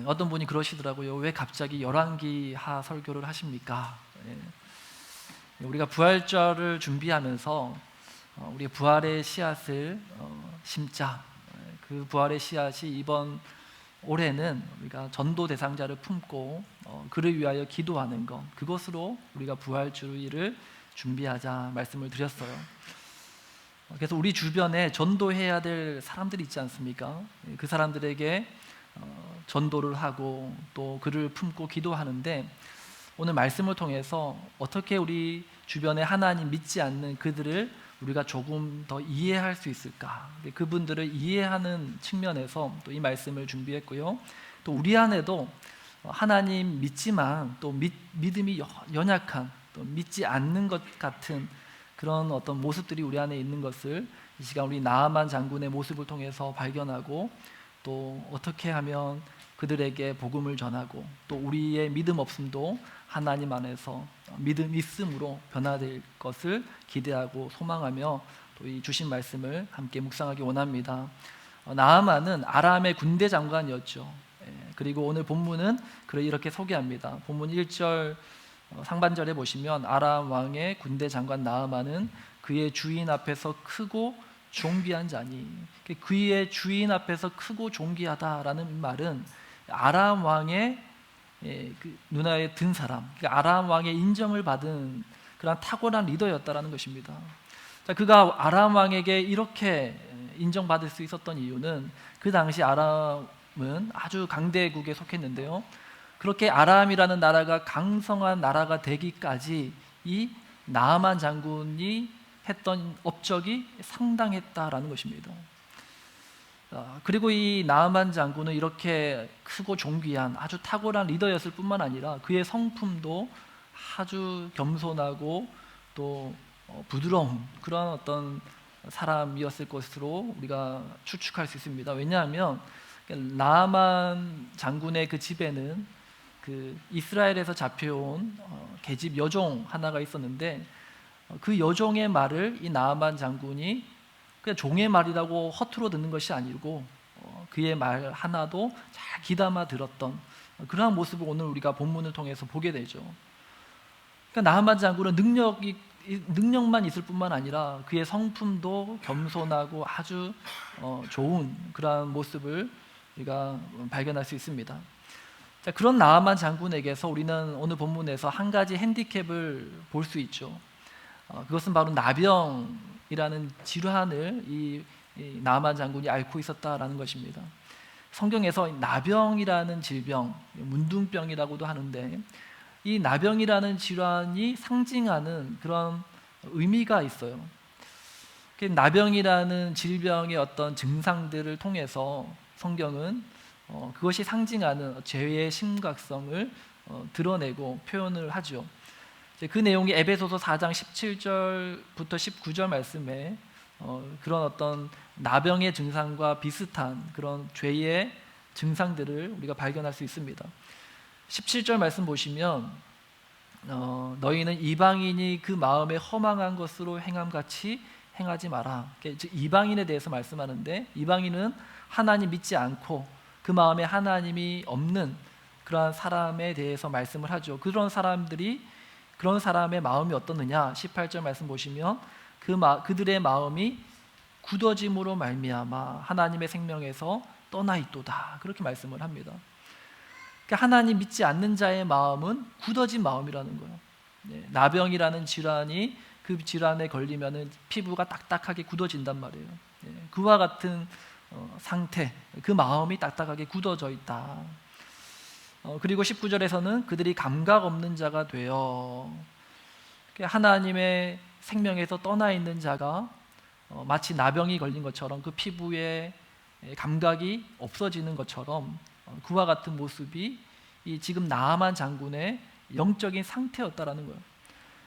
어떤 분이 그러시더라고요. 왜 갑자기 열왕기하 설교를 하십니까? 우리가 부활절을 준비하면서 우리의 부활의 씨앗을 심자. 그 부활의 씨앗이 이번 올해는 우리가 전도 대상자를 품고 그를 위하여 기도하는 것, 그것으로 우리가 부활주의를 준비하자 말씀을 드렸어요. 그래서 우리 주변에 전도해야 될 사람들이 있지 않습니까? 그 사람들에게 전도를 하고 또 그를 품고 기도하는데, 오늘 말씀을 통해서 어떻게 우리 주변에 하나님 믿지 않는 그들을 우리가 조금 더 이해할 수 있을까, 그분들을 이해하는 측면에서 또 이 말씀을 준비했고요. 또 우리 안에도 하나님 믿지만 또 믿음이 연약한, 또 믿지 않는 것 같은 그런 어떤 모습들이 우리 안에 있는 것을 이 시간 우리 나아만 장군의 모습을 통해서 발견하고, 또 어떻게 하면 그들에게 복음을 전하고 또 우리의 믿음 없음도 하나님 안에서 믿음 있음으로 변화될 것을 기대하고 소망하며 또 이 주신 말씀을 함께 묵상하기 원합니다. 나아만은 아람의 군대 장관이었죠. 그리고 오늘 본문은 그를 이렇게 소개합니다. 본문 1절 상반절에 보시면 아람 왕의 군대 장관 나아만은 그의 주인 앞에서 크고 존귀한 자니, 그의 주인 앞에서 크고 존귀하다라는 말은 아람 왕의 그 눈에 든 사람, 아람 왕의 인정을 받은 그런 탁월한 리더였다라는 것입니다. 자, 그가 아람 왕에게 이렇게 인정받을 수 있었던 이유는 그 당시 아람은 아주 강대국에 속했는데요, 그렇게 아람이라는 나라가 강성한 나라가 되기까지 이 나아만 장군이 했던 업적이 상당했다라는 것입니다. 그리고 이 나아만 장군은 이렇게 크고 존귀한 아주 탁월한 리더였을 뿐만 아니라 그의 성품도 아주 겸손하고 또 부드러운 그런 어떤 사람이었을 것으로 우리가 추측할 수 있습니다. 왜냐하면 나아만 장군의 그 집에는 그 이스라엘에서 잡혀온 계집 여종 하나가 있었는데, 그 여종의 말을 이 나아만 장군이 그냥 종의 말이라고 허투루 듣는 것이 아니고 그의 말 하나도 잘 귀담아 들었던 그러한 모습을 오늘 우리가 본문을 통해서 보게 되죠. 그러니까 나아만 장군은 능력만 있을 뿐만 아니라 그의 성품도 겸손하고 아주 좋은 그러한 모습을 우리가 발견할 수 있습니다. 자, 그런 나아만 장군에게서 우리는 오늘 본문에서 한 가지 핸디캡을 볼 수 있죠. 그것은 바로 나병이라는 질환을 이 나아만 장군이 앓고 있었다라는 것입니다. 성경에서 나병이라는 질병, 문둥병이라고도 하는데, 이 나병이라는 질환이 상징하는 그런 의미가 있어요. 나병이라는 질병의 어떤 증상들을 통해서 성경은 그것이 상징하는 죄의 심각성을 드러내고 표현을 하죠. 그 내용이 에베소서 4장 17절부터 19절 말씀에 그런 어떤 나병의 증상과 비슷한 그런 죄의 증상들을 우리가 발견할 수 있습니다. 17절 말씀 보시면 너희는 이방인이 그 마음에 허망한 것으로 행함같이 행하지 마라. 이방인에 대해서 말씀하는데, 이방인은 하나님 믿지 않고 그 마음에 하나님이 없는 그러한 사람에 대해서 말씀을 하죠. 그런 사람의 마음이 어떻느냐, 18절 말씀 보시면 그들의 마음이 굳어짐으로 말미암아 하나님의 생명에서 떠나 있도다, 그렇게 말씀을 합니다. 그러니까 하나님 믿지 않는 자의 마음은 굳어진 마음이라는 거예요. 나병이라는 질환이, 그 질환에 걸리면 피부가 딱딱하게 굳어진단 말이에요. 그와 같은 상태, 그 마음이 딱딱하게 굳어져 있다. 그리고 19절에서는 그들이 감각 없는 자가 되어, 하나님의 생명에서 떠나 있는 자가 마치 나병이 걸린 것처럼 그 피부에 감각이 없어지는 것처럼 그와 같은 모습이 이 지금 나아만 장군의 영적인 상태였다라는 거예요.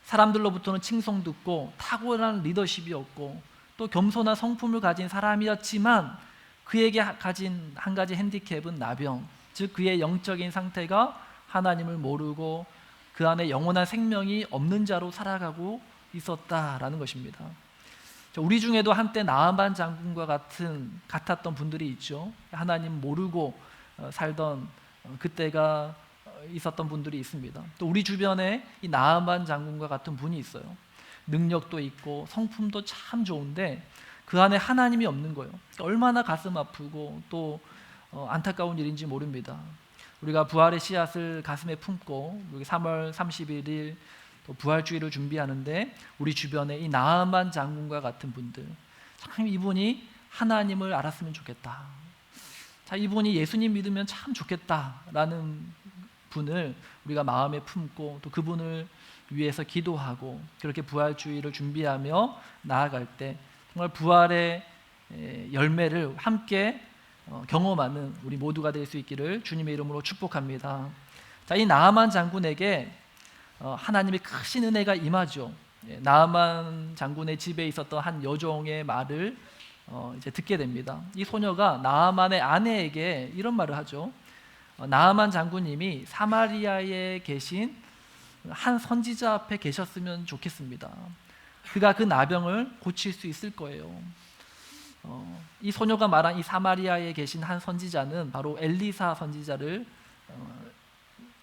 사람들로부터는 칭송 듣고 탁월한 리더십이었고 또 겸손한 성품을 가진 사람이었지만 그에게 가진 한 가지 핸디캡은 나병, 즉 그의 영적인 상태가 하나님을 모르고 그 안에 영원한 생명이 없는 자로 살아가고 있었다라는 것입니다. 우리 중에도 한때 나아만 장군과 같았던 분들이 있죠. 하나님 모르고 살던 그때가 있었던 분들이 있습니다. 또 우리 주변에 이 나아만 장군과 같은 분이 있어요. 능력도 있고 성품도 참 좋은데 그 안에 하나님이 없는 거예요. 얼마나 가슴 아프고 또 안타까운 일인지 모릅니다. 우리가 부활의 씨앗을 가슴에 품고 우리 3월 31일 또 부활주의를 준비하는데 우리 주변에 이 나아만 장군과 같은 분들, 참 이분이 하나님을 알았으면 좋겠다. 자, 이분이 예수님 믿으면 참 좋겠다라는 분을 우리가 마음에 품고 또 그분을 위해서 기도하고 그렇게 부활주의를 준비하며 나아갈 때 정말 부활의 열매를 함께 경험하는 우리 모두가 될 수 있기를 주님의 이름으로 축복합니다. 자, 이 나아만 장군에게 하나님의 크신 은혜가 임하죠. 나아만 장군의 집에 있었던 한 여종의 말을 이제 듣게 됩니다. 이 소녀가 나아만의 아내에게 이런 말을 하죠. 나아만 장군님이 사마리아에 계신 한 선지자 앞에 계셨으면 좋겠습니다. 그가 그 나병을 고칠 수 있을 거예요. 이 소녀가 말한 이 사마리아에 계신 한 선지자는 바로 엘리사 선지자를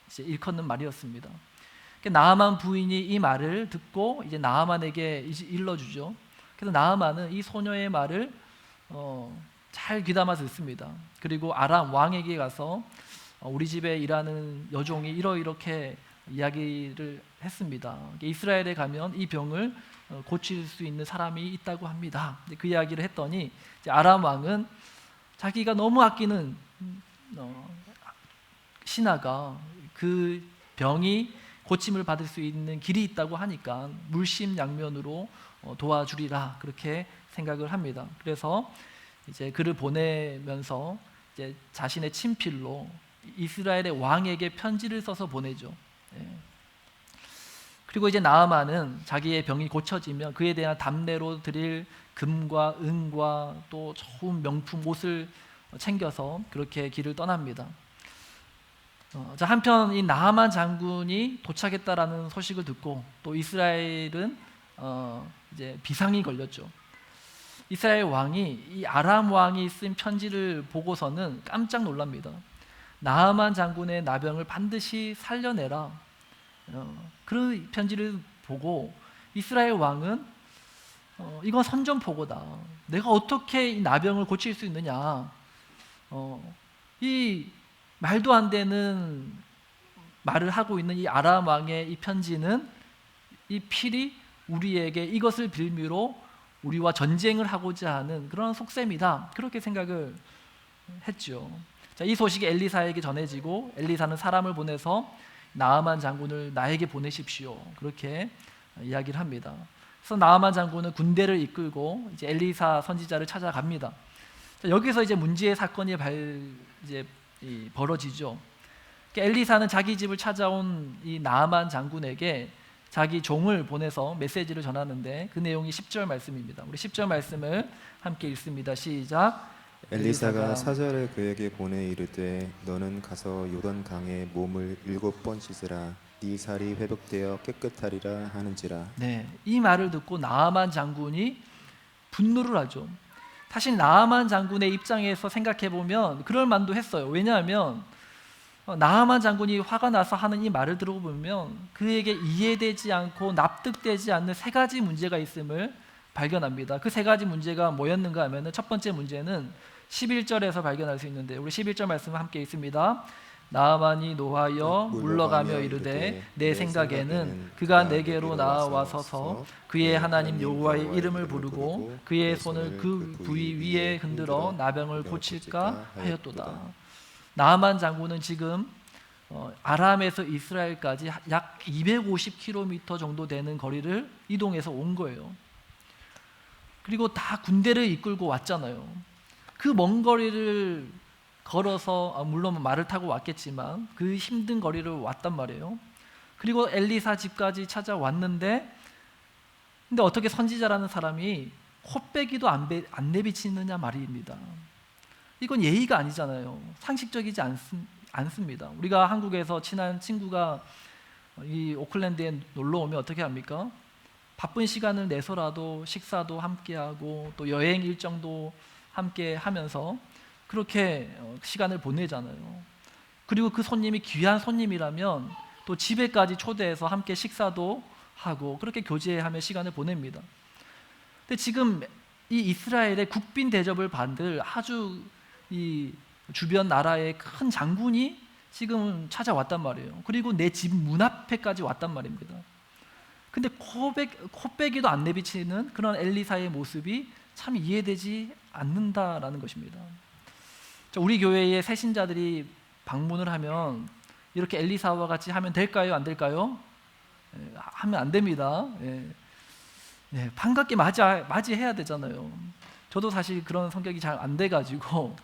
이제 일컫는 말이었습니다. 나아만 부인이 이 말을 듣고 이제 나아만에게 일러주죠. 그래서 나아만은 이 소녀의 말을 잘 귀담아서 듣습니다. 그리고 아람 왕에게 가서 우리 집에 일하는 여종이 이렇게 이야기를 했습니다. 이스라엘에 가면 이 병을 고칠 수 있는 사람이 있다고 합니다. 그 이야기를 했더니 이제 아람 왕은 자기가 너무 아끼는 신하가 그 병이 고침을 받을 수 있는 길이 있다고 하니까 물심양면으로 도와주리라 그렇게 생각을 합니다. 그래서 이제 그를 보내면서 이제 자신의 친필로 이스라엘의 왕에게 편지를 써서 보내죠. 그리고 이제 나아만은 자기의 병이 고쳐지면 그에 대한 답례로 드릴 금과 은과 또 좋은 명품 옷을 챙겨서 그렇게 길을 떠납니다. 자, 한편 이 나아만 장군이 도착했다라는 소식을 듣고 또 이스라엘은 이제 비상이 걸렸죠. 이스라엘 왕이 이 아람 왕이 쓴 편지를 보고서는 깜짝 놀랍니다. 나아만 장군의 나병을 반드시 살려내라. 그 편지를 보고 이스라엘 왕은 이건 선전포고다. 내가 어떻게 이 나병을 고칠 수 있느냐. 이 말도 안 되는 말을 하고 있는 이 아람 왕의 이 편지는 이 필히 우리에게 이것을 빌미로 우리와 전쟁을 하고자 하는 그런 속셈이다. 그렇게 생각을 했죠. 자, 이 소식이 엘리사에게 전해지고 엘리사는 사람을 보내서 나아만 장군을 나에게 보내십시오. 그렇게 이야기를 합니다. 그래서 나아만 장군은 군대를 이끌고 이제 엘리사 선지자를 찾아갑니다. 자, 여기서 이제 문제의 사건이 벌어지죠. 엘리사는 자기 집을 찾아온 이 나아만 장군에게 자기 종을 보내서 메시지를 전하는데 그 내용이 10절 말씀입니다. 우리 10절 말씀을 함께 읽습니다. 시작. 엘리사가 사절을 그에게 보내 이르되 너는 가서 요단 강에 몸을 7번 씻으라 네 살이 회복되어 깨끗하리라 하는지라. 네, 이 말을 듣고 나아만 장군이 분노를 하죠. 사실 나아만 장군의 입장에서 생각해 보면 그럴 만도 했어요. 왜냐하면 나아만 장군이 화가 나서 하는 이 말을 들어보면 그에게 이해되지 않고 납득되지 않는 3가지 문제가 있음을 발견합니다. 그 3가지 문제가 뭐였는가 하면 첫 번째 문제는 11절에서 발견할 수 있는데 우리 11절 말씀 함께 있습니다. 나아만이 노하여 물러가며 이르되 내 생각에는 그가 내게로 나와서서 그의 하나님 여호와의 이름을 부르고 그의 손을 그 부위 위에 흔들어 나병을 고칠까 하였도다. 나아만 장군은 지금 아람에서 이스라엘까지 약 250km 정도 되는 거리를 이동해서 온 거예요. 그리고 다 군대를 이끌고 왔잖아요. 그 먼 거리를 걸어서 물론 말을 타고 왔겠지만 그 힘든 거리를 왔단 말이에요. 그리고 엘리사 집까지 찾아왔는데 근데 어떻게 선지자라는 사람이 코빼기도 안 내비치느냐 말입니다. 이건 예의가 아니잖아요. 상식적이지 않습니다. 우리가 한국에서 친한 친구가 이 오클랜드에 놀러 오면 어떻게 합니까? 바쁜 시간을 내서라도 식사도 함께하고 또 여행 일정도 함께 하면서 그렇게 시간을 보내잖아요. 그리고 그 손님이 귀한 손님이라면 또 집에까지 초대해서 함께 식사도 하고 그렇게 교제하며 시간을 보냅니다. 근데 지금 이 이스라엘의 국빈 대접을 받을 아주 이 주변 나라의 큰 장군이 지금 찾아왔단 말이에요. 그리고 내 집 문 앞에까지 왔단 말입니다. 근데 코빼기도 안 내비치는 그런 엘리사의 모습이 참 이해되지 않는다라는 것입니다. 우리 교회의 새신자들이 방문을 하면 이렇게 엘리사와 같이 하면 될까요? 안 될까요? 하면 안 됩니다. 반갑게 맞이해야 되잖아요. 저도 사실 그런 성격이 잘 안 돼가지고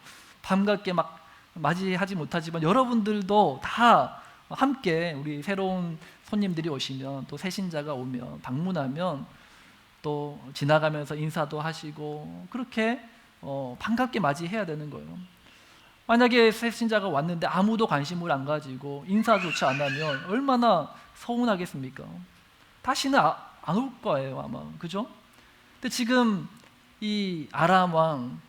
반갑게 막 맞이하지 못하지만 여러분들도 다 함께 우리 새로운 손님들이 오시면 또 새신자가 오면 방문하면 또 지나가면서 인사도 하시고 그렇게 반갑게 맞이해야 되는 거예요. 만약에 새신자가 왔는데 아무도 관심을 안 가지고 인사조차 안 하면 얼마나 서운하겠습니까? 다시는 안 올 거예요 아마. 그죠? 근데 지금 이 아람 왕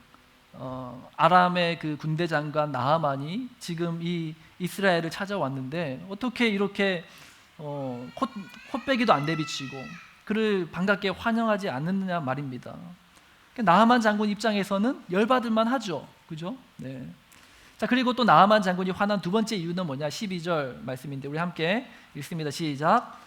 아람의 그 군대 장관 나하만이 지금 이 이스라엘을 찾아왔는데 어떻게 이렇게 콧배기도 안 내비치고 그를 반갑게 환영하지 않느냐 말입니다. 나하만 장군 입장에서는 열받을만 하죠. 그죠? 네. 자, 그리고 또 나하만 장군이 화난 두 번째 이유는 뭐냐? 12절 말씀인데 우리 함께 읽습니다. 시작.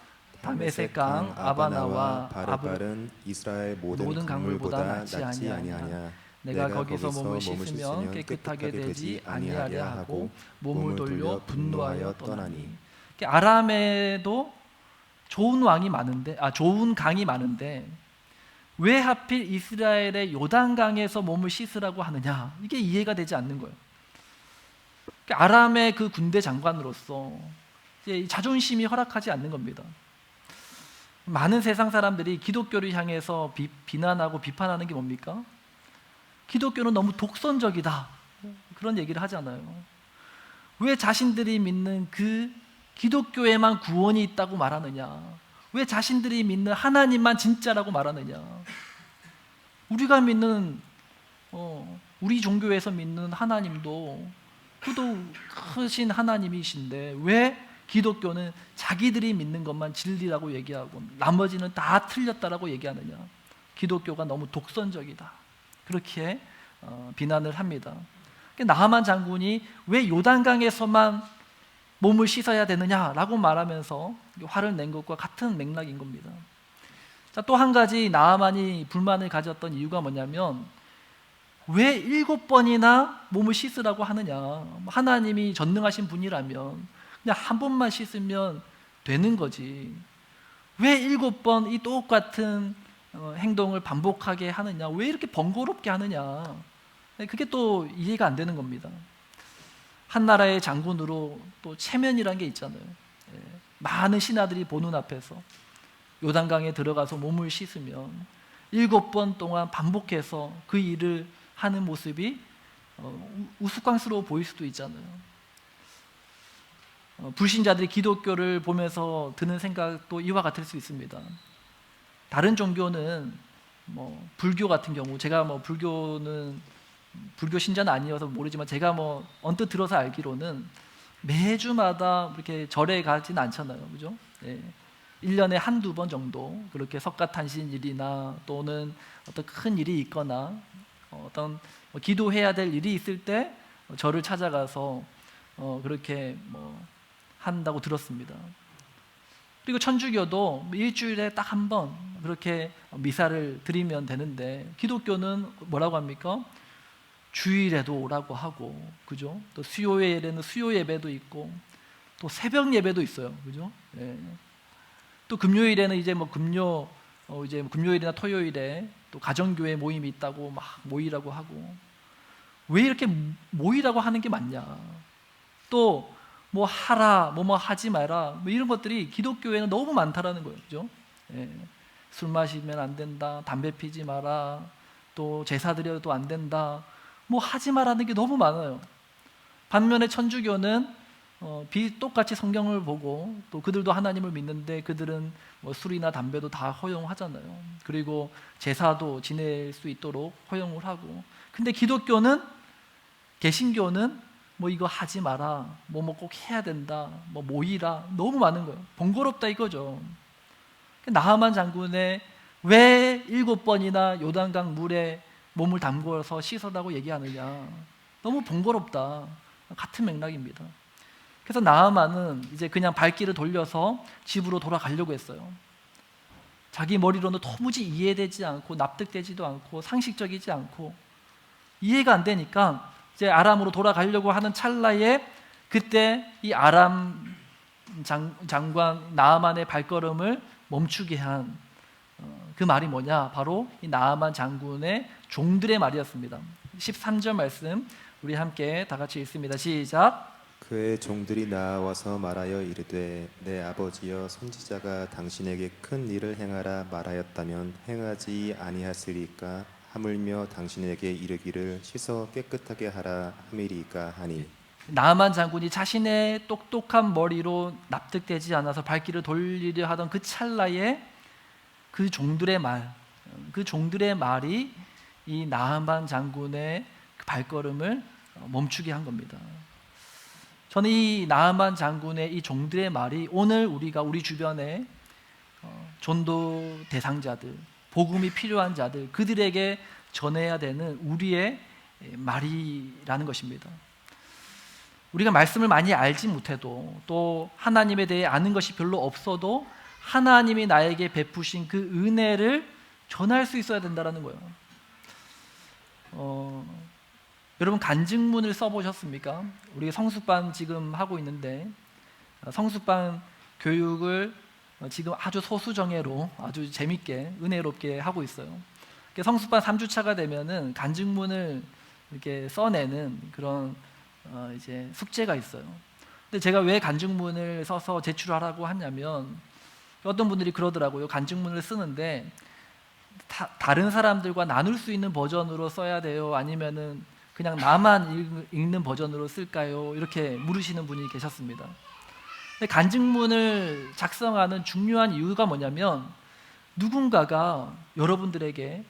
다메섹 강 아바나와 바르발은 이스라엘 모든 강물보다 낫지 아니하냐. 내가 거기서 몸을 씻으면 깨끗하게 되지 아니하려 하고 몸을 돌려 분노하여 떠나니. 아람에도 좋은 왕이 많은데, 좋은 강이 많은데 왜 하필 이스라엘의 요단강에서 몸을 씻으라고 하느냐? 이게 이해가 되지 않는 거예요. 아람의 그 군대 장관으로서 이제 자존심이 허락하지 않는 겁니다. 많은 세상 사람들이 기독교를 향해서 비난하고 비판하는 게 뭡니까? 기독교는 너무 독선적이다, 그런 얘기를 하잖아요. 왜 자신들이 믿는 그 기독교에만 구원이 있다고 말하느냐? 왜 자신들이 믿는 하나님만 진짜라고 말하느냐? 우리가 믿는 우리 종교에서 믿는 하나님도 그도 크신 하나님이신데 왜 기독교는 자기들이 믿는 것만 진리라고 얘기하고 나머지는 다 틀렸다라고 얘기하느냐? 기독교가 너무 독선적이다, 그렇게 비난을 합니다. 나하만 장군이 왜 요단강에서만 몸을 씻어야 되느냐라고 말하면서 화를 낸 것과 같은 맥락인 겁니다. 자, 또 한 가지 나하만이 불만을 가졌던 이유가 뭐냐면 왜 7번이나 몸을 씻으라고 하느냐? 하나님이 전능하신 분이라면 그냥 한 번만 씻으면 되는 거지. 왜 7번 이 똑같은 행동을 반복하게 하느냐? 왜 이렇게 번거롭게 하느냐? 그게 또 이해가 안 되는 겁니다. 한 나라의 장군으로 또 체면이라는 게 있잖아요. 많은 신하들이 보는 앞에서 요단강에 들어가서 몸을 씻으면 7번 동안 반복해서 그 일을 하는 모습이 우스꽝스러워 보일 수도 있잖아요. 불신자들이 기독교를 보면서 드는 생각도 이와 같을 수 있습니다. 다른 종교는 불교 같은 경우, 제가 불교 신자는 아니어서 모르지만 제가 언뜻 들어서 알기로는 매주마다 이렇게 절에 가지는 않잖아요. 그죠? 1년에 한두 번 정도 그렇게 석가탄신일이나 또는 어떤 큰 일이 있거나 어떤 기도해야 될 일이 있을 때 절을 찾아가서 그렇게 한다고 들었습니다. 그리고 천주교도 일주일에 딱 한 번 그렇게 미사를 드리면 되는데 기독교는 뭐라고 합니까? 주일에도 오라고 하고, 그죠? 또 수요일에는 수요 예배도 있고 또 새벽 예배도 있어요. 그죠? 또 금요일에는 이제 금요일이나 토요일에 또 가정교회 모임이 있다고 막 모이라고 하고, 왜 이렇게 모이라고 하는 게 맞냐? 또 하라, 하지 마라, 이런 것들이 기독교에는 너무 많다라는 거예요. 그죠? 술 마시면 안 된다, 담배 피지 마라, 또 제사 드려도 안 된다, 하지 마라는 게 너무 많아요. 반면에 천주교는 똑같이 성경을 보고 또 그들도 하나님을 믿는데 그들은 술이나 담배도 다 허용하잖아요. 그리고 제사도 지낼 수 있도록 허용을 하고, 근데 기독교는, 개신교는 뭐 이거 하지 마라, 뭐 꼭 해야 된다, 뭐 모이라, 너무 많은 거예요. 번거롭다 이거죠. 나하만 장군의 왜 7번이나 요단강 물에 몸을 담궈서 씻어라고 얘기하느냐, 너무 번거롭다, 같은 맥락입니다. 그래서 나하만은 이제 그냥 발길을 돌려서 집으로 돌아가려고 했어요. 자기 머리로는 도무지 이해되지 않고 납득되지도 않고 상식적이지 않고 이해가 안 되니까 이제 아람으로 돌아가려고 하는 찰나에 그때 이 아람 장관 나하만의 발걸음을 멈추게 한 그 말이 뭐냐, 바로 이 나하만 장군의 종들의 말이었습니다. 13절 말씀 우리 함께 다 같이 읽습니다. 시작. 그의 종들이 나와서 말하여 이르되 내 아버지여 선지자가 당신에게 큰 일을 행하라 말하였다면 행하지 아니하시리까 하물며 당신에게 이르기를 씻어 깨끗하게 하라 함이리까 하니. 나하만 장군이 자신의 똑똑한 머리로 납득되지 않아서 발길을 돌리려 하던 그 찰나에 그 종들의 말이 이 나하만 장군의 그 발걸음을 멈추게 한 겁니다. 저는 이 나하만 장군의 이 종들의 말이 오늘 우리 주변에 전도 대상자들, 복음이 필요한 자들, 그들에게 전해야 되는 우리의 말이라는 것입니다. 우리가 말씀을 많이 알지 못해도, 또 하나님에 대해 아는 것이 별로 없어도 하나님이 나에게 베푸신 그 은혜를 전할 수 있어야 된다는 거예요. 여러분 간증문을 써보셨습니까? 우리 성수반 지금 하고 있는데 성수반 교육을 지금 아주 소수정예로 아주 재밌게 은혜롭게 하고 있어요. 성수반 3주차가 되면은 간증문을 이렇게 써내는 그런 이제 숙제가 있어요. 근데 제가 왜 간증문을 써서 제출하라고 하냐면, 어떤 분들이 그러더라고요. 간증문을 쓰는데 다른 사람들과 나눌 수 있는 버전으로 써야 돼요? 아니면은 그냥 나만 읽는 버전으로 쓸까요? 이렇게 물으시는 분이 계셨습니다. 근데 간증문을 작성하는 중요한 이유가 뭐냐면, 누군가가 여러분들에게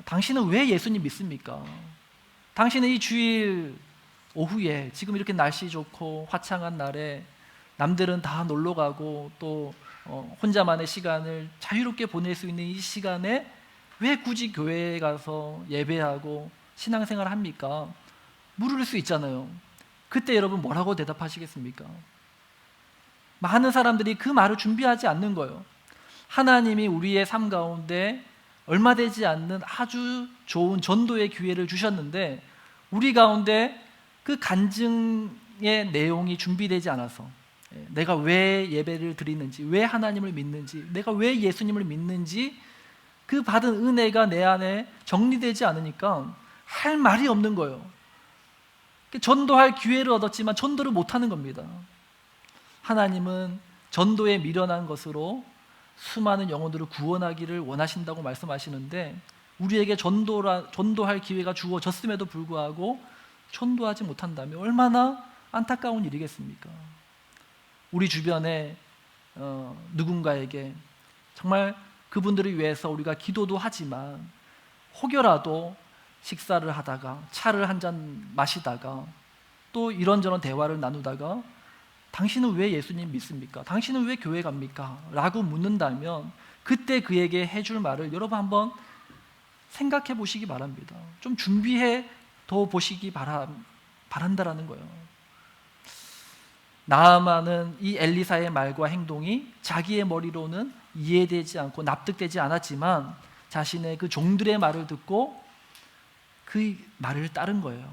당신은 왜 예수님 믿습니까? 당신은 이 주일 오후에 지금 이렇게 날씨 좋고 화창한 날에 남들은 다 놀러 가고 또 혼자만의 시간을 자유롭게 보낼 수 있는 이 시간에 왜 굳이 교회에 가서 예배하고 신앙생활을 합니까? 물을 수 있잖아요. 그때 여러분 뭐라고 대답하시겠습니까? 많은 사람들이 그 말을 준비하지 않는 거예요. 하나님이 우리의 삶 가운데 얼마 되지 않는 아주 좋은 전도의 기회를 주셨는데 우리 가운데 그 간증의 내용이 준비되지 않아서, 내가 왜 예배를 드리는지, 왜 하나님을 믿는지, 내가 왜 예수님을 믿는지 그 받은 은혜가 내 안에 정리되지 않으니까 할 말이 없는 거예요. 전도할 기회를 얻었지만 전도를 못하는 겁니다. 하나님은 전도에 미련한 것으로 수많은 영혼들을 구원하기를 원하신다고 말씀하시는데, 우리에게 전도할 기회가 주어졌음에도 불구하고 전도하지 못한다면 얼마나 안타까운 일이겠습니까? 우리 주변에 누군가에게 정말 그분들을 위해서 우리가 기도도 하지만 혹여라도 식사를 하다가 차를 한 잔 마시다가 또 이런저런 대화를 나누다가 당신은 왜 예수님 믿습니까? 당신은 왜 교회 갑니까? 라고 묻는다면 그때 그에게 해줄 말을 여러분 한번 생각해 보시기 바랍니다. 좀 준비해 더 보시기 바란다라는 거예요. 나아만은 이 엘리사의 말과 행동이 자기의 머리로는 이해되지 않고 납득되지 않았지만 자신의 그 종들의 말을 듣고 그 말을 따른 거예요.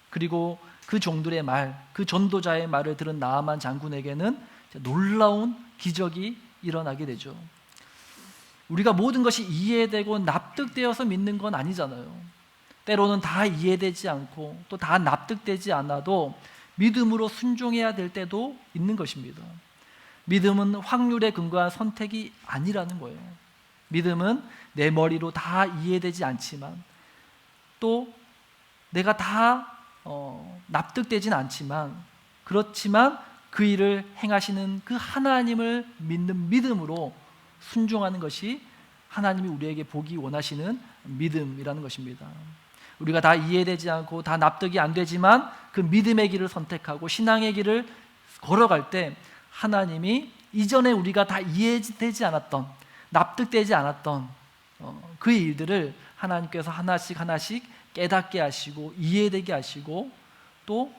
그리고 그 종들의 말, 그 전도자의 말을 들은 나아만 장군에게는 놀라운 기적이 일어나게 되죠. 우리가 모든 것이 이해되고 납득되어서 믿는 건 아니잖아요. 때로는 다 이해되지 않고 또 다 납득되지 않아도 믿음으로 순종해야 될 때도 있는 것입니다. 믿음은 확률에 근거한 선택이 아니라는 거예요. 믿음은 내 머리로 다 이해되지 않지만 또 내가 다 납득되진 않지만, 그렇지만 그 일을 행하시는 그 하나님을 믿는 믿음으로 순종하는 것이 하나님이 우리에게 보기 원하시는 믿음이라는 것입니다. 우리가 다 이해되지 않고 다 납득이 안 되지만 그 믿음의 길을 선택하고 신앙의 길을 걸어갈 때 하나님이 이전에 우리가 다 이해되지 않았던, 납득되지 않았던 그 일들을 하나님께서 하나씩 하나씩 깨닫게 하시고 이해되게 하시고 또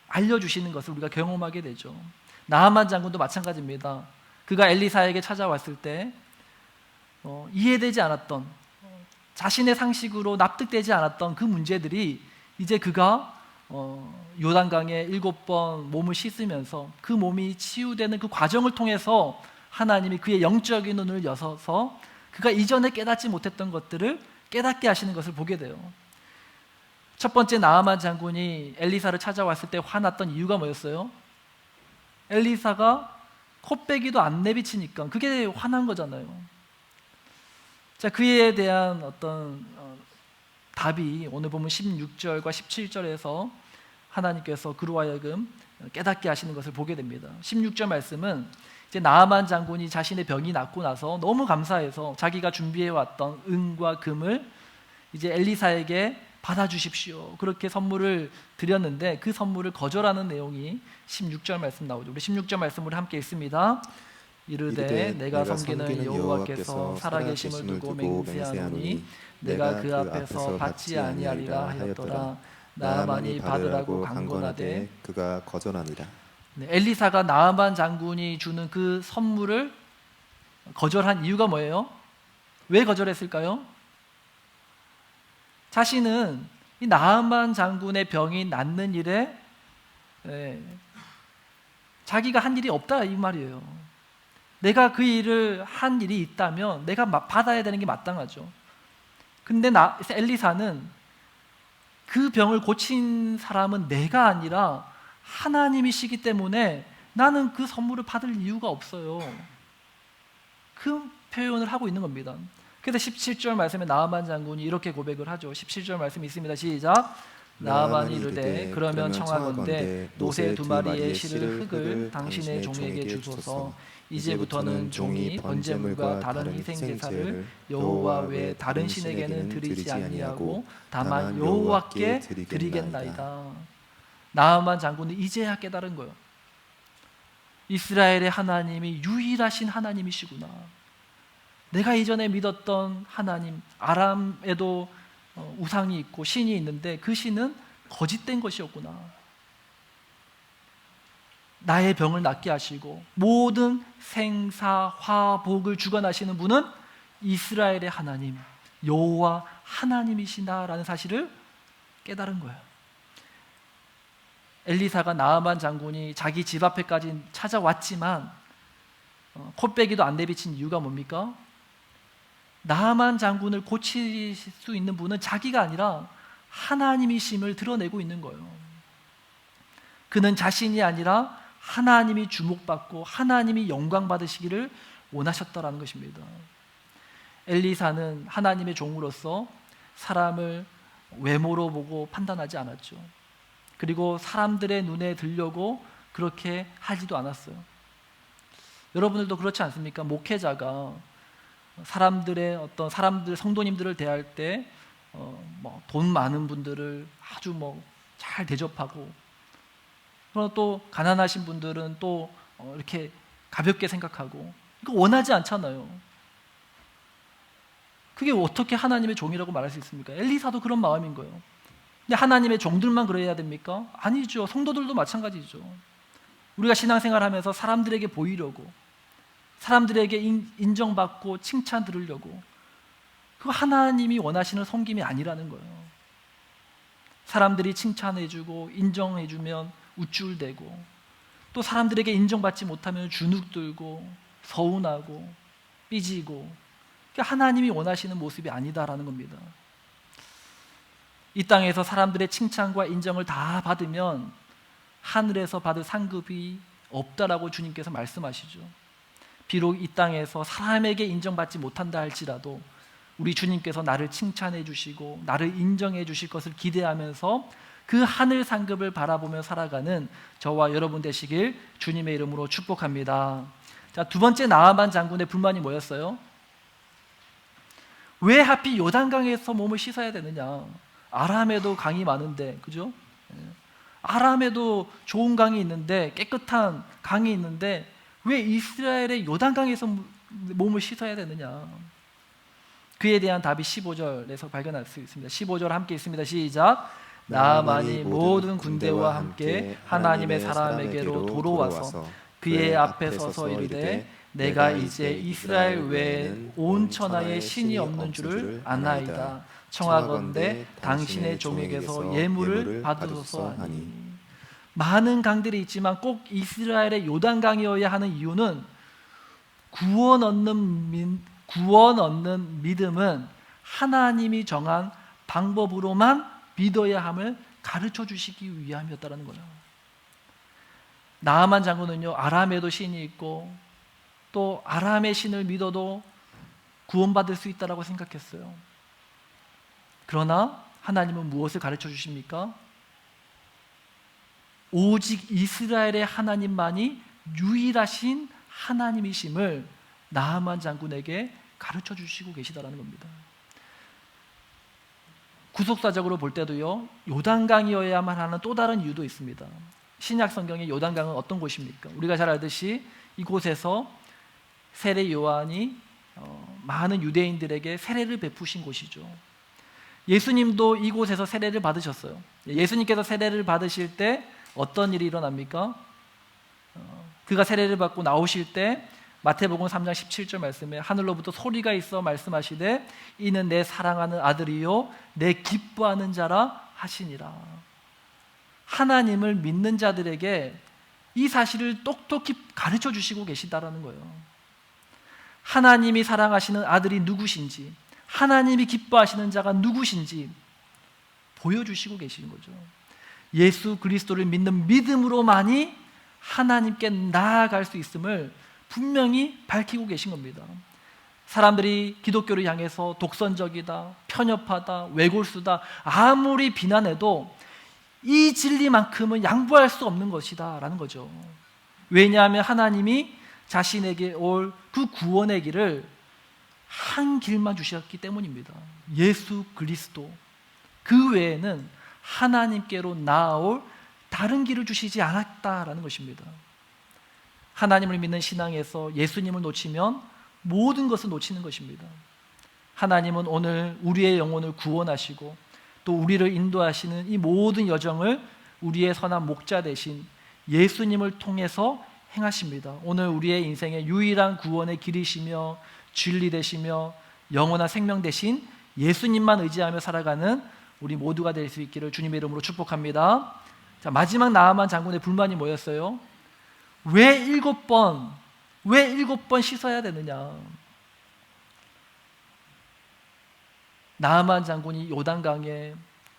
알려주시는 것을 우리가 경험하게 되죠. 나하만 장군도 마찬가지입니다. 그가 엘리사에게 찾아왔을 때 이해되지 않았던, 자신의 상식으로 납득되지 않았던 그 문제들이 이제 그가 요단강에 7번 몸을 씻으면서 그 몸이 치유되는 그 과정을 통해서 하나님이 그의 영적인 눈을 여셔서 그가 이전에 깨닫지 못했던 것들을 깨닫게 하시는 것을 보게 돼요. 첫 번째 나하만 장군이 엘리사를 찾아왔을 때 화났던 이유가 뭐였어요? 엘리사가 코빼기도 안 내비치니까 그게 화난 거잖아요. 자, 그에 대한 어떤 답이 오늘 보면 16절과 17절에서 하나님께서 그로 하여금 깨닫게 하시는 것을 보게 됩니다. 16절 말씀은 이제 나하만 장군이 자신의 병이 낫고 나서 너무 감사해서 자기가 준비해 왔던 은과 금을 이제 엘리사에게 받아주십시오, 그렇게 선물을 드렸는데 그 선물을 거절하는 내용이 16절 말씀 나오죠. 우리 16절 말씀을 함께 읽습니다. 이르되 내가 섬기는 여호와께서 살아계심을 두고 맹세하노니 내가 그 앞에서 받지 아니하리라 하였더라. 나하만이 받으라고 강건하되 그가 거절하니라. 네, 엘리사가 나하만 장군이 주는 그 선물을 거절한 이유가 뭐예요? 왜 거절했을까요? 자신은 이 나하만 장군의 병이 낫는 일에 자기가 한 일이 없다 이 말이에요. 내가 그 일을 한 일이 있다면 내가 받아야 되는 게 마땅하죠. 근데 엘리사는 그 병을 고친 사람은 내가 아니라 하나님이시기 때문에 나는 그 선물을 받을 이유가 없어요. 그 표현을 하고 있는 겁니다. 그래서 17절 말씀에 나하만 장군이 이렇게 고백을 하죠. 17절 말씀이 있습니다. 시작. 나하만이 이르되 그러면 청하건대 노새 2마리의 실을 흙을 당신의 종에게 주소서. 이제부터는 종이 번제물과 다른 희생 제사를 여호와 외에 다른 신에게는 드리지 아니하고 다만 여호와께 드리겠나이다. 나하만 장군은 이제야 깨달은 거예요. 이스라엘의 하나님이 유일하신 하나님이시구나. 내가 이전에 믿었던 하나님, 아람에도 우상이 있고 신이 있는데 그 신은 거짓된 것이었구나. 나의 병을 낫게 하시고 모든 생사, 화복을 주관하시는 분은 이스라엘의 하나님, 여호와 하나님이시다라는 사실을 깨달은 거예요. 엘리사가 나하만 장군이 자기 집 앞에까지 찾아왔지만 콧배기도 안 내비친 이유가 뭡니까? 나하만 장군을 고칠 수 있는 분은 자기가 아니라 하나님이심을 드러내고 있는 거예요. 그는 자신이 아니라 하나님이 주목받고 하나님이 영광 받으시기를 원하셨다라는 것입니다. 엘리사는 하나님의 종으로서 사람을 외모로 보고 판단하지 않았죠. 그리고 사람들의 눈에 들려고 그렇게 하지도 않았어요. 여러분들도 그렇지 않습니까? 목회자가 사람들 성도님들을 대할 때 돈 많은 분들을 아주 잘 대접하고, 그러나 또 가난하신 분들은 또 이렇게 가볍게 생각하고, 이거 원하지 않잖아요. 그게 어떻게 하나님의 종이라고 말할 수 있습니까? 엘리사도 그런 마음인 거예요. 근데 하나님의 종들만 그래야 됩니까? 아니죠. 성도들도 마찬가지죠. 우리가 신앙생활하면서 사람들에게 보이려고, 사람들에게 인정받고 칭찬 들으려고, 그거 하나님이 원하시는 섬김이 아니라는 거예요. 사람들이 칭찬해주고 인정해주면 우쭐대고, 또 사람들에게 인정받지 못하면 주눅들고 서운하고 삐지고, 그게 하나님이 원하시는 모습이 아니다라는 겁니다. 이 땅에서 사람들의 칭찬과 인정을 다 받으면 하늘에서 받을 상급이 없다라고 주님께서 말씀하시죠. 비록 이 땅에서 사람에게 인정받지 못한다 할지라도 우리 주님께서 나를 칭찬해 주시고 나를 인정해 주실 것을 기대하면서 그 하늘 상급을 바라보며 살아가는 저와 여러분 되시길 주님의 이름으로 축복합니다. 자, 두 번째 나하만 장군의 불만이 뭐였어요? 왜 하필 요단강에서 몸을 씻어야 되느냐? 아람에도 강이 많은데, 그죠? 아람에도 좋은 강이 있는데, 깨끗한 강이 있는데 왜 이스라엘의 요단강에서 몸을 씻어야 되느냐? 그에 대한 답이 15절에서 발견할 수 있습니다. 15절 함께 있습니다. 시작. 나아만이 모든 군대와 함께 하나님의 사람에게로 돌아와서 그의 앞에 서서 이르되 내가 이제 이스라엘 외에 온 천하에 신이 없는 줄을 아나이다. 청하건대 당신의 종에게서 예물을 받으소서 하니. 많은 강들이 있지만 꼭 이스라엘의 요단강이어야 하는 이유는 구원 얻는 믿음은 하나님이 정한 방법으로만 믿어야 함을 가르쳐 주시기 위함이었다는 거예요. 나아만 장군은요, 아람에도 신이 있고 또 아람의 신을 믿어도 구원받을 수 있다고 생각했어요. 그러나 하나님은 무엇을 가르쳐 주십니까? 오직 이스라엘의 하나님만이 유일하신 하나님이심을 나아만 장군에게 가르쳐 주시고 계시다는 겁니다. 구속사적으로 볼 때도요, 요단강이어야만 하는 또 다른 이유도 있습니다. 신약 성경의 요단강은 어떤 곳입니까? 우리가 잘 알듯이 이곳에서 세례 요한이 많은 유대인들에게 세례를 베푸신 곳이죠. 예수님도 이곳에서 세례를 받으셨어요. 예수님께서 세례를 받으실 때 어떤 일이 일어납니까? 그가 세례를 받고 나오실 때 마태복음 3장 17절 말씀에 하늘로부터 소리가 있어 말씀하시되 이는 내 사랑하는 아들이요 내 기뻐하는 자라 하시니라. 하나님을 믿는 자들에게 이 사실을 똑똑히 가르쳐 주시고 계시다라는 거예요. 하나님이 사랑하시는 아들이 누구신지, 하나님이 기뻐하시는 자가 누구신지 보여주시고 계시는 거죠. 예수 그리스도를 믿는 믿음으로만이 하나님께 나아갈 수 있음을 분명히 밝히고 계신 겁니다. 사람들이 기독교를 향해서 독선적이다, 편협하다, 외골수다 아무리 비난해도 이 진리만큼은 양보할 수 없는 것이다 라는 거죠. 왜냐하면 하나님이 자신에게 올 그 구원의 길을 한 길만 주셨기 때문입니다. 예수 그리스도. 그 외에는 하나님께로 나아올 다른 길을 주시지 않았다라는 것입니다. 하나님을 믿는 신앙에서 예수님을 놓치면 모든 것을 놓치는 것입니다. 하나님은 오늘 우리의 영혼을 구원하시고 또 우리를 인도하시는 이 모든 여정을 우리의 선한 목자 되신 예수님을 통해서 행하십니다. 오늘 우리의 인생의 유일한 구원의 길이시며 진리 되시며 영원한 생명 되신 예수님만 의지하며 살아가는 우리 모두가 될 수 있기를 주님의 이름으로 축복합니다. 자, 마지막 나아만 장군의 불만이 뭐였어요? 왜 7번 씻어야 되느냐? 나아만 장군이 요단강에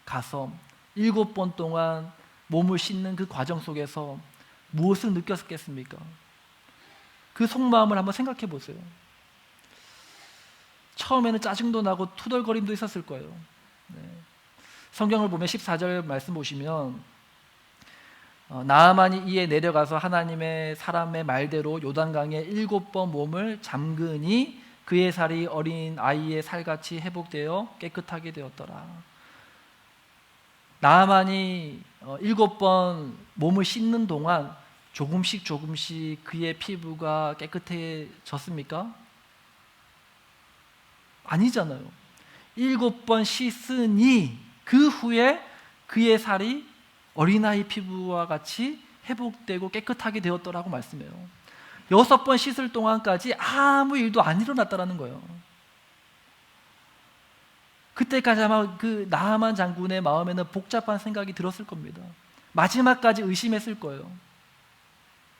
가서 7번 동안 몸을 씻는 그 과정 속에서 무엇을 느꼈겠습니까? 그 속마음을 한번 생각해 보세요. 처음에는 짜증도 나고 투덜거림도 있었을 거예요. 성경을 보면 14절 말씀 보시면 나아만이 이에 내려가서 하나님의 사람의 말대로 요단강에 7번 몸을 잠그니 그의 살이 어린 아이의 살같이 회복되어 깨끗하게 되었더라. 나아만이 7번 몸을 씻는 동안 조금씩 그의 피부가 깨끗해졌습니까? 아니잖아요. 7번 씻으니 그 후에 그의 살이 어린아이 피부와 같이 회복되고 깨끗하게 되었더라고 말씀해요. 6번 씻을 동안까지 아무 일도 안 일어났다라는 거예요. 그때까지 아마 그 나아만 장군의 마음에는 복잡한 생각이 들었을 겁니다. 마지막까지 의심했을 거예요.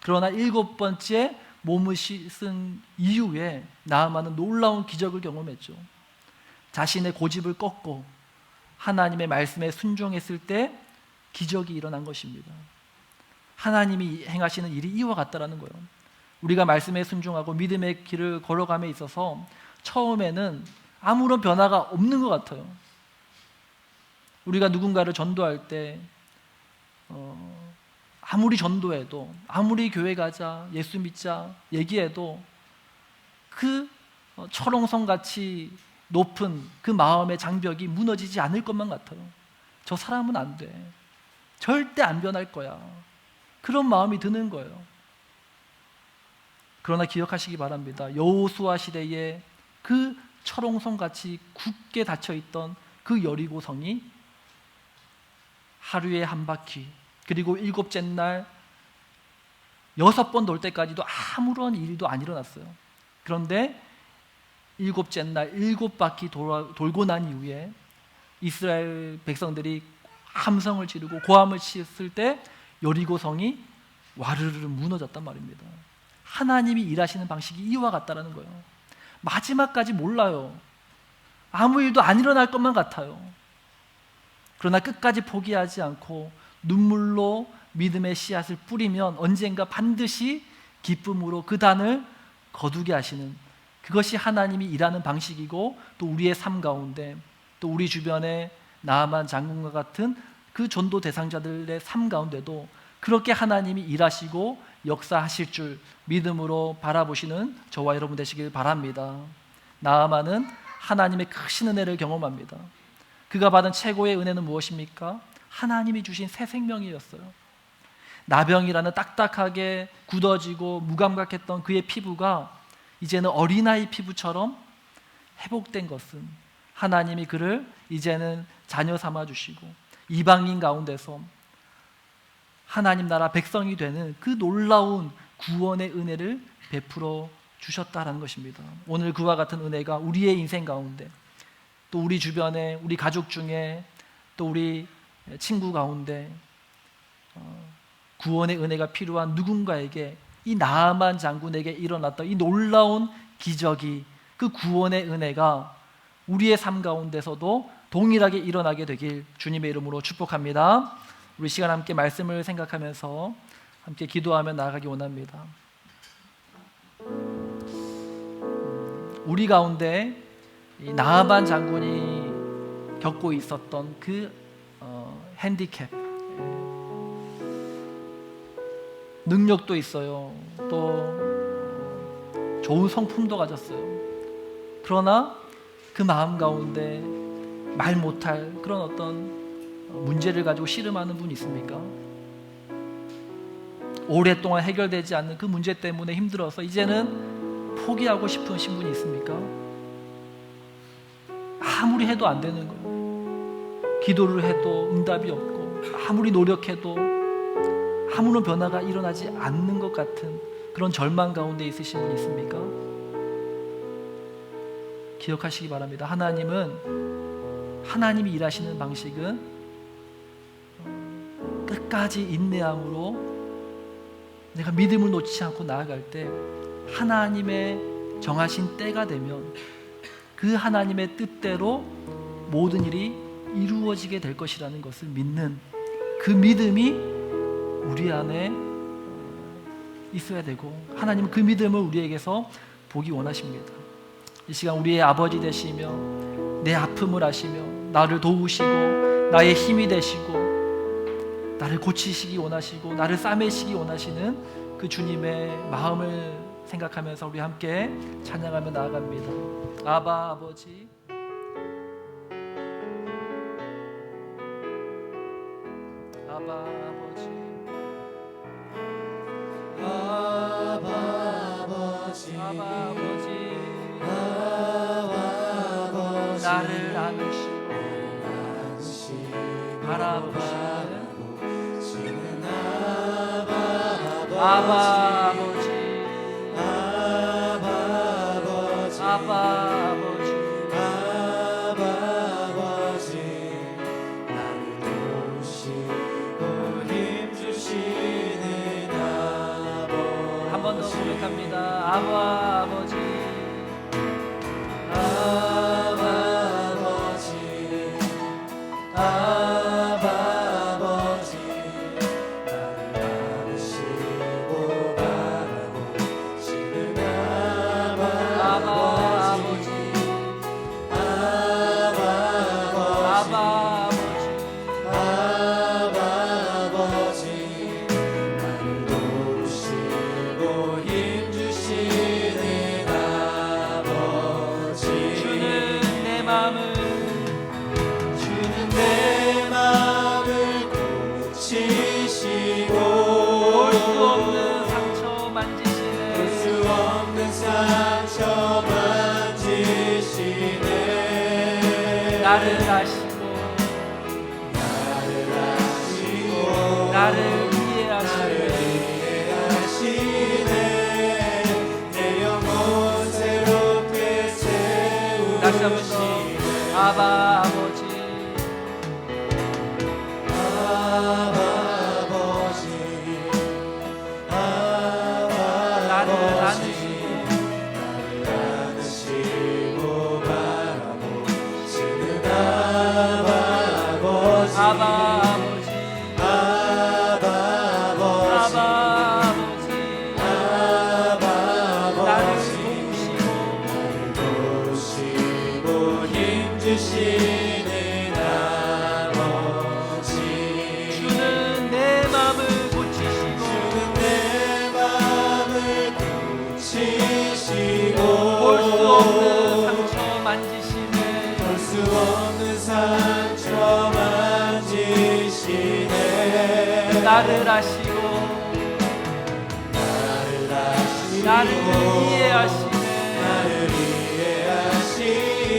그러나 7번째 몸을 씻은 이후에 나아만은 놀라운 기적을 경험했죠. 자신의 고집을 꺾고 하나님의 말씀에 순종했을 때 기적이 일어난 것입니다. 하나님이 행하시는 일이 이와 같다라는 거예요. 우리가 말씀에 순종하고 믿음의 길을 걸어감에 있어서 처음에는 아무런 변화가 없는 것 같아요. 우리가 누군가를 전도할 때 아무리 전도해도, 아무리 교회 가자, 예수 믿자 얘기해도 그 철옹성같이 높은 그 마음의 장벽이 무너지지 않을 것만 같아요. 저 사람은 안 돼. 절대 안 변할 거야. 그런 마음이 드는 거예요. 그러나 기억하시기 바랍니다. 여호수아 시대에 그 철옹성같이 굳게 닫혀있던 그 여리고성이 하루에 한 바퀴, 그리고 일곱째 날 6번 돌 때까지도 아무런 일도 안 일어났어요. 그런데 일곱째 날 7바퀴 돌고 난 이후에 이스라엘 백성들이 함성을 지르고 고함을 쳤을 때 여리고성이 와르르 무너졌단 말입니다. 하나님이 일하시는 방식이 이와 같다라는 거예요. 마지막까지 몰라요. 아무 일도 안 일어날 것만 같아요. 그러나 끝까지 포기하지 않고 눈물로 믿음의 씨앗을 뿌리면 언젠가 반드시 기쁨으로 그 단을 거두게 하시는, 그것이 하나님이 일하는 방식이고, 또 우리의 삶 가운데, 또 우리 주변에 나아만 장군과 같은 그 전도 대상자들의 삶 가운데도 그렇게 하나님이 일하시고 역사하실 줄 믿음으로 바라보시는 저와 여러분 되시길 바랍니다. 나아만은 하나님의 크신 은혜를 경험합니다. 그가 받은 최고의 은혜는 무엇입니까? 하나님이 주신 새 생명이었어요. 나병이라는 딱딱하게 굳어지고 무감각했던 그의 피부가 이제는 어린아이 피부처럼 회복된 것은 하나님이 그를 이제는 자녀 삼아주시고 이방인 가운데서 하나님 나라 백성이 되는 그 놀라운 구원의 은혜를 베풀어 주셨다라는 것입니다. 오늘 그와 같은 은혜가 우리의 인생 가운데, 또 우리 주변에, 우리 가족 중에, 또 우리 친구 가운데 구원의 은혜가 필요한 누군가에게 이 나아만 장군에게 일어났던 이 놀라운 기적이, 그 구원의 은혜가 우리의 삶 가운데서도 동일하게 일어나게 되길 주님의 이름으로 축복합니다. 우리 시간 함께 말씀을 생각하면서 함께 기도하며 나아가기 원합니다. 우리 가운데 이 나아만 장군이 겪고 있었던 그 핸디캡, 능력도 있어요. 또 좋은 성품도 가졌어요. 그러나 그 마음 가운데 말 못할 그런 어떤 문제를 가지고 씨름하는 분이 있습니까? 오랫동안 해결되지 않는 그 문제 때문에 힘들어서 이제는 포기하고 싶은 신분이 있습니까? 아무리 해도 안 되는 거예요. 기도를 해도 응답이 없고, 아무리 노력해도 아무런 변화가 일어나지 않는 것 같은 그런 절망 가운데 있으신 분이 있습니까? 기억하시기 바랍니다. 하나님이 일하시는 방식은 끝까지 인내함으로 내가 믿음을 놓지 않고 나아갈 때 하나님의 정하신 때가 되면 그 하나님의 뜻대로 모든 일이 이루어지게 될 것이라는 것을 믿는 그 믿음이 우리 안에 있어야 되고, 하나님은 그 믿음을 우리에게서 보기 원하십니다. 이 시간 우리의 아버지 되시며 내 아픔을 아시며 나를 도우시고 나의 힘이 되시고 나를 고치시기 원하시고 나를 싸매시기 원하시는 그 주님의 마음을 생각하면서 우리 함께 찬양하며 나아갑니다. 아바 아버지, 아바 아버지, 아바 아버지, 아바 아버지, 아바 아버지, 나를 안으시고 바라보시는 아바 아버지, 아바 아버지, 아바 아버지, 아바 아버지, 나를 도우시고 힘주시는 아버지. 한 번 더 고백합니다. 아바 아버지, 아바 아버지, 아바 아버지, 나를 안으시고 바라보시는 아바 아버지, 아바 아버지, 아바 아버지, 나를 도우시고 힘주시는 나를 아시고 나를 이해하시네. 내 영혼 새롭게 다시 한번 더 아바 아버지 나를 안으시고 바라보시는 아버지 아바 아버지 나를 도우시고 힘주시는 아버지 주는 내 마음을 고치시고 내 마음을 고치시고 볼 수 없는 상처 만지시네. 볼 수 없는 상처 만지시네 나를 아시고 나를 이해하시네.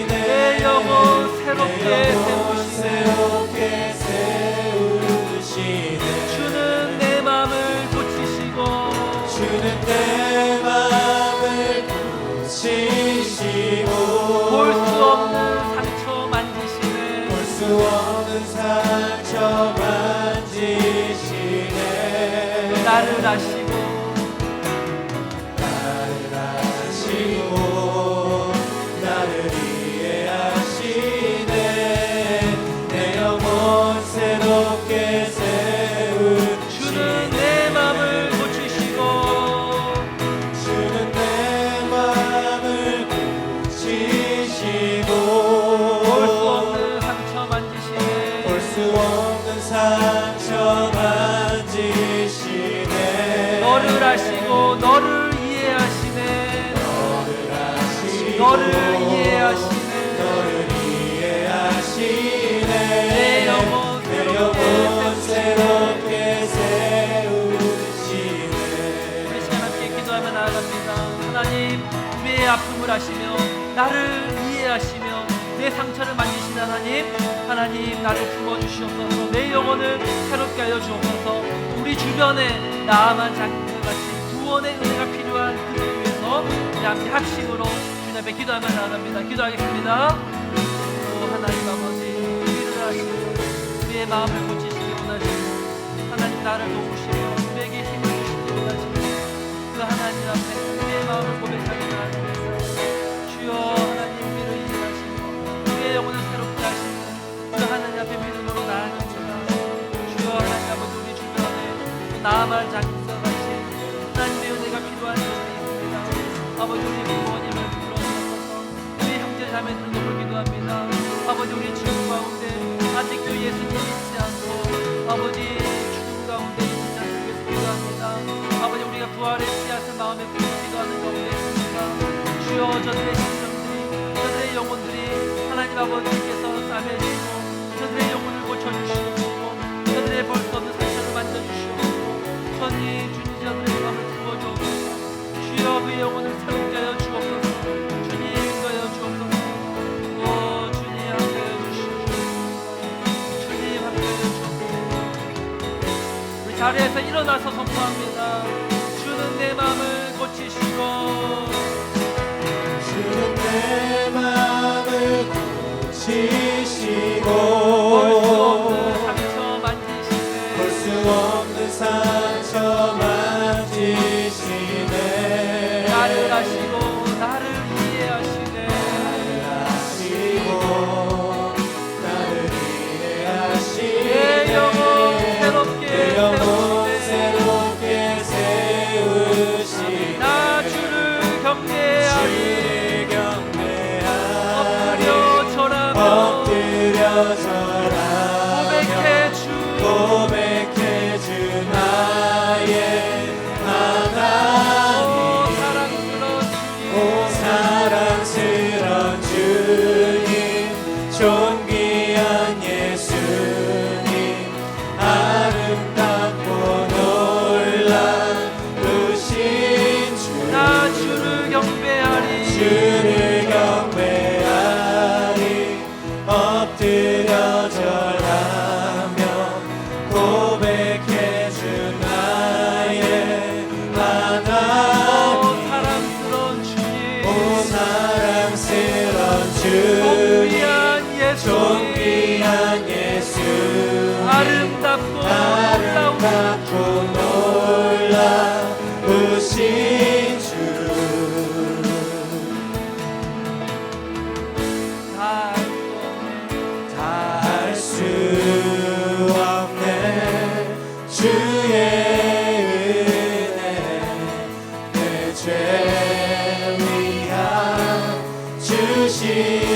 내 영혼 새롭게 세우시네. 주는 내 마음을 고치시고 주는 내 마음을 고치시고 볼 수 없는 상처 만지시네. 볼 수 없는 상처 만지시네 나를 아시고 나를 이해하시네 내 영혼 새롭게 주는 세우시네 내 마음을 고치시고 주는 내 마음을 고치시고 볼 수 없는 상처 만지시네. 볼 수 없는 상처 만지시네 너를 아시고 너를 이해하시네. 너를 이해하시네. 내 영혼 새롭게 세우시네 우리 시간 함께 기도하며 나아갑니다. 하나님 우리의 아픔을 아시며 나를 이해하시며 내 상처를 만지신 하나님 나를 품어주시옵소서. 내 영혼을 새롭게 하여 주옵소서. 우리 주변에 나만 작은 것 같이 구원의 은혜가 필요한 그들 위해서 우리 함께 합심으로 주님 앞에 기도하며 나아갑니다. 기도하겠습니다. 오 하나님 아버지 우리를 아시고 우리의 마음을 고치시기 원하시고 하나님 나를 도우시며 우리에게 힘을 주시기 원하시고 그 하나님 앞에 우리의 마음을 고백하게 나아갑니다. 주여 하나님 우리를 이해하시고 우리의 영혼을 새롭게 하시는 그 하나님 앞에 믿음으로 나아갑니다. 주여 하나님 아버지 우리 주변에 나만 작은 것 같이 하나님의 은혜가 필요한 것이 있습니다. 아버지 우리 부모님을 불러주셔서 우리 형제 자매들도 기도합니다. 아버지 우리 친구 가운데 아직도 예수님 믿지 않고 아버지 죽음 가운데 있는 자들 위해서 기도합니다. 아버지 우리가 부활의 씨앗을 마음에 품고 기도하는 가운데 있습니다. 주여 저들의 심령들이 저들의 영혼들이 하나님 아버지께서 싸매주시고 저들의 영혼을 고쳐주시옵시고 저들의 볼 수 없는 상처를 만져주시옵시고 주님 저들의 마음을 품어주옵소서. 주여 그 영혼을 새롭게 하여 주옵소서. 주님 인도하여 주옵소서. 오 주님 함께하여 주시옵소서. 주님 함께하여 주옵소서. 우리 자리에서 일어나서 선포합니다. 주는 내 마음을 고치시고 주는 내 마음을 고치시고 볼 수 없는 상처 만지시네 나를 아시고 나를 이해하시네. 나를 이해하시네 내 영혼 새롭게 내 영혼 세우시네. 새롭게 주